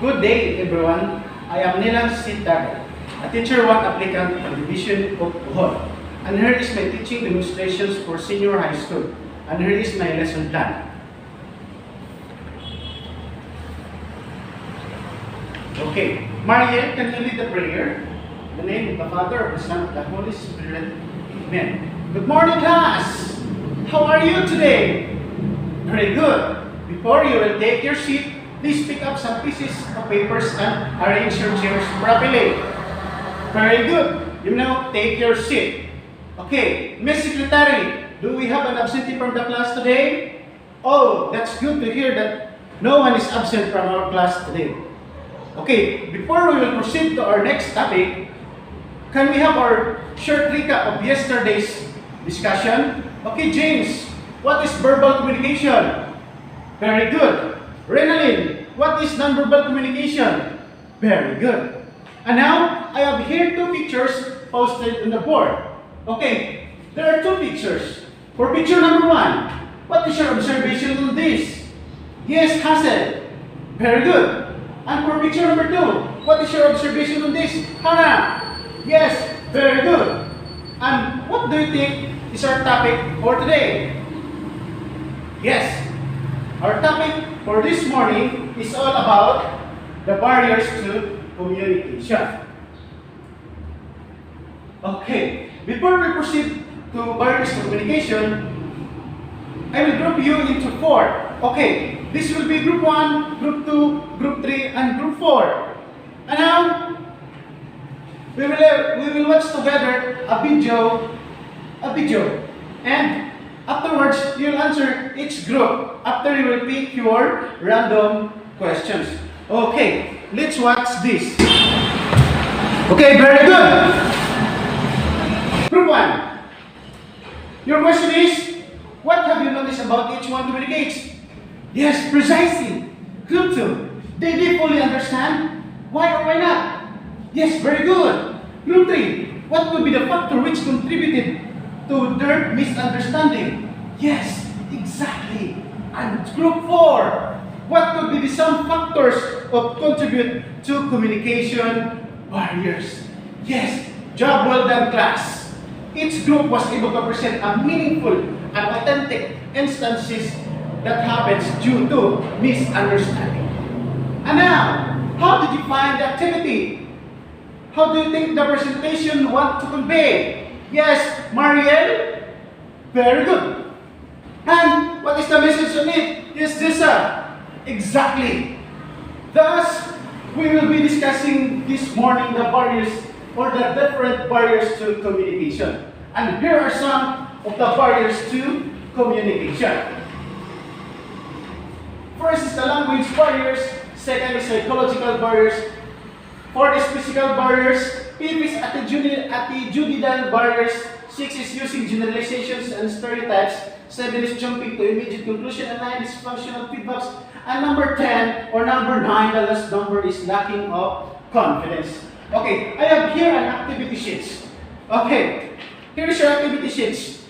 Good day, everyone. I am Neiland Tagud, a teacher 1 applicant for Division of Bohol. And here is my teaching demonstrations for senior high school. And here is my lesson plan. Okay, Mariel, can you lead the prayer? In the name of the Father, of the Son, of the Holy Spirit. Amen. Good morning, class. How are you today? Very good. Before you will take your seat, please pick up some pieces of papers and arrange your chairs properly. Very good. You now take your seat. Okay, Miss Secretary, do we have an absentee from the class today? Oh, that's good to hear that no one is absent from our class today. Okay, before we will proceed to our next topic, can we have our short recap of yesterday's discussion? Okay, James, what is verbal communication? Very good. Renalyn, what is nonverbal communication? Very good. And now, I have here two pictures posted on the board. Okay, there are two pictures. For picture number 1, what is your observation on this? Yes, Hazel. Very good. And for picture number 2, what is your observation on this? Hannah. Yes, very good. And what do you think is our topic for today? Yes, our topic for this morning is all about the barriers to communication. Okay, before we proceed to barriers to communication, I will group you into 4. Okay, this will be group 1, group 2, group 3, and group 4. And now, we will watch together a video, and afterwards, you'll answer each group after you will pick your random questions. Okay, let's watch this. Okay, very good. Group 1. Your question is, what have you noticed about each one communicates? Yes, precisely. Group 2. Did they fully understand? Why or why not? Yes, very good. Group 3. What could be the factor which contributed to their misunderstanding? Yes, exactly. And group 4. What could be the some factors of contribute to communication barriers? Yes, job well done, class. Each group was able to present a meaningful and authentic instances that happens due to misunderstanding. And now, how did you find the activity? How do you think the presentation want to convey? Yes, Mariel? Very good. And what is the message on it? Yes, Dessa. Exactly. Thus, we will be discussing this morning the barriers or the different barriers to communication. And here are some of the barriers to communication. First is the language barriers. Second is psychological barriers. Fourth is physical barriers. Fifth is attitudinal barriers. 6 is using generalizations and stereotypes. 7 is jumping to immediate conclusion. And 9 is functional feedbacks. And number 10 or number 9, the last number is lacking of confidence. Okay, I have here an activity sheet. Okay, here is your activity sheet.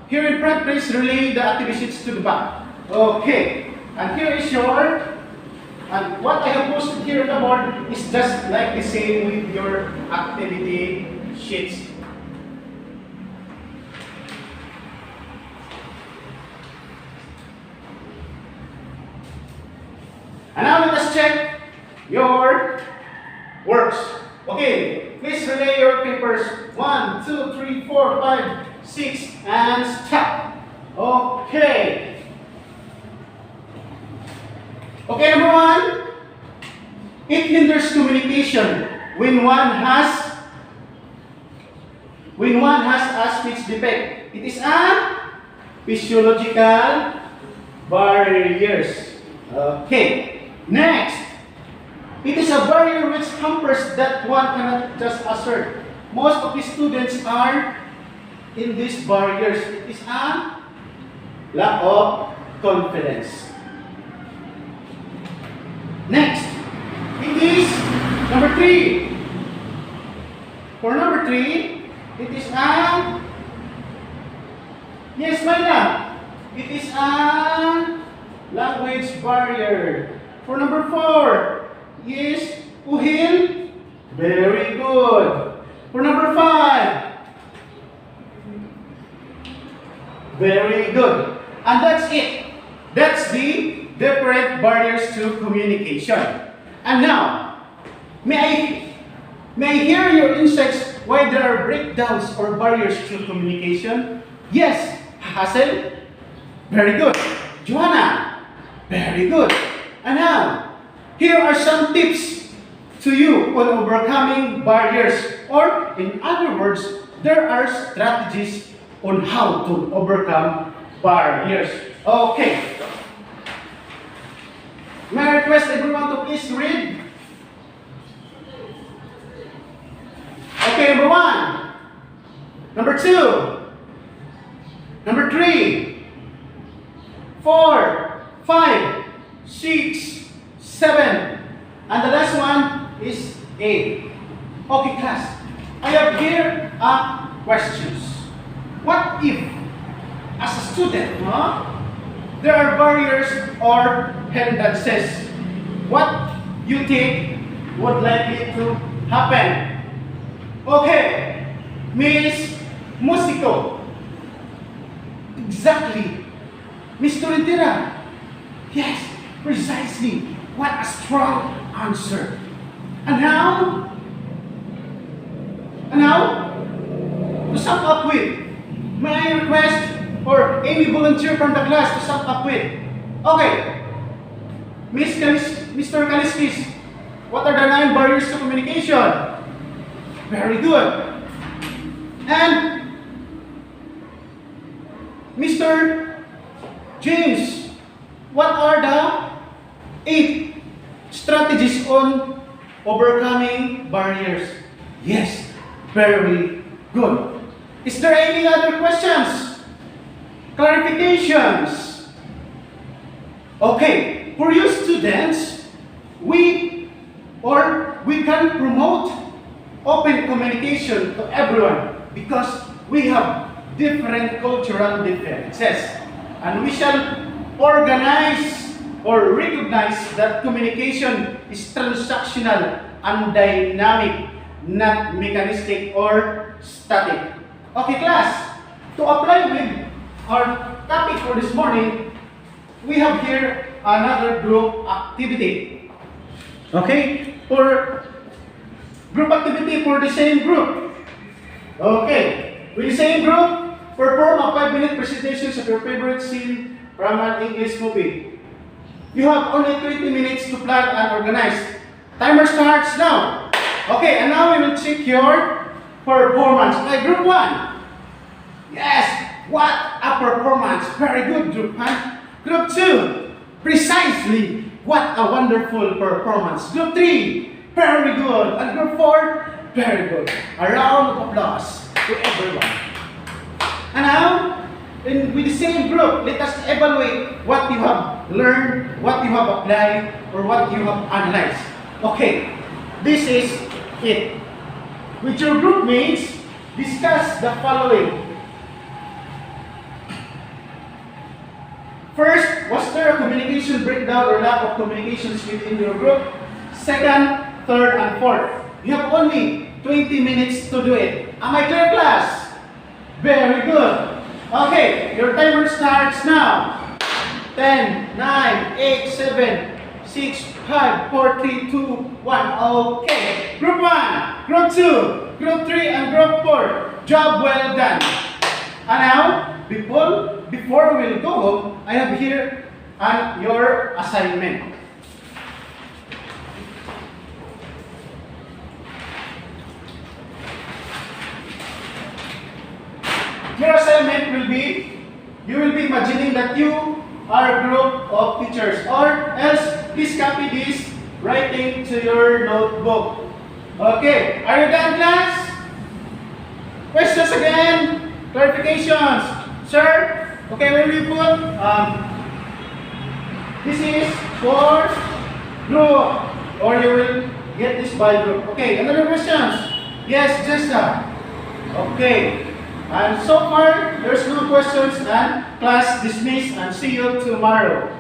Here in front, please relay the activity sheets to the back. Okay, and here is your, and what I have posted here on the board is just like the same with your activity sheets. And now let us check your works. Okay, please relay your papers 1, 2, 3, 4, 5, 6, and stop. Okay. Okay, number 1. It hinders communication when one has a speech defect. It is a physiological barriers. Okay. Next. It is a barrier which hampers that one cannot just assert. Most of the students are in these barriers. It is a lack of confidence. Next, it is number 3. For number 3, it is a, yes, Myla, it is a language barrier. For number 4 is uhil. Very good. For number 5. Very good. And that's it. That's the DepEd barriers to communication. And now, may I hear your insights why there are breakdowns or barriers to communication? Yes, Hazel. Very good. Joanna. Very good. And now, here are some tips to you on overcoming barriers, or in other words, there are strategies on how to overcome barriers. Okay. May I request everyone to please read? Okay, number 1. Number 2. Number 3. 4, 5, 6, 7. And the last one is 8. Okay, class. I have here questions. What if, as a student, there are barriers or hindrances? What you think would likely to happen? Okay, Miss Musico. Exactly. Miss Torrentera. Yes, precisely. What a strong answer. And now? To sum up with, may I request or any volunteer from the class to sum up with? Okay. Mr. Kaliskis, what are the 9 barriers to communication? Very good. And Mr. James, what are the 8 strategies on overcoming barriers? Yes, very good. Is there any other questions? Clarifications? Okay, for you students, we can promote open communication to everyone because we have different cultural differences, and we shall organize or recognize that communication is transactional and dynamic, not mechanistic or static. Okay, class, to apply with our topic for this morning, we have here another group activity. Okay, for group activity for the same group. Okay, with the same group, perform a 5-minute presentations of your favorite scene from an English movie. You have only 20 minutes to plan and organize. Timer starts now. Okay, and now we will check your performance. Okay, group 1. Yes, what a performance. Very good, group 1. Group 2. Precisely. What a wonderful performance. Group 3. Very good. And group 4. Very good. A round of applause to everyone. And now, with the same group, let us evaluate what you have learned, what you have applied, or what you have analyzed. Okay, this is it. With your group mates, discuss the following. First, was there a communication breakdown or lack of communications within your group? Second, third, and fourth. You have only 20 minutes to do it. Am I clear, class? Very good. Okay, your timer starts now. 10, 9, 8, 7, 6, 5, 4, 3, 2, 1. Okay. Group 1, Group 2, Group 3, and Group 4. Job well done. And now, before we'll go home, I have here your assignment. Your assignment will be, you will be imagining that you are a group of teachers, or else please copy this writing to your notebook. Okay, are you done, class? Questions again? Clarifications? Sir, okay, when we put, this is for group, or you will get this by group. Okay, another questions? Yes, Jessica. Okay. And so far, there's no questions, and class dismissed, and see you tomorrow.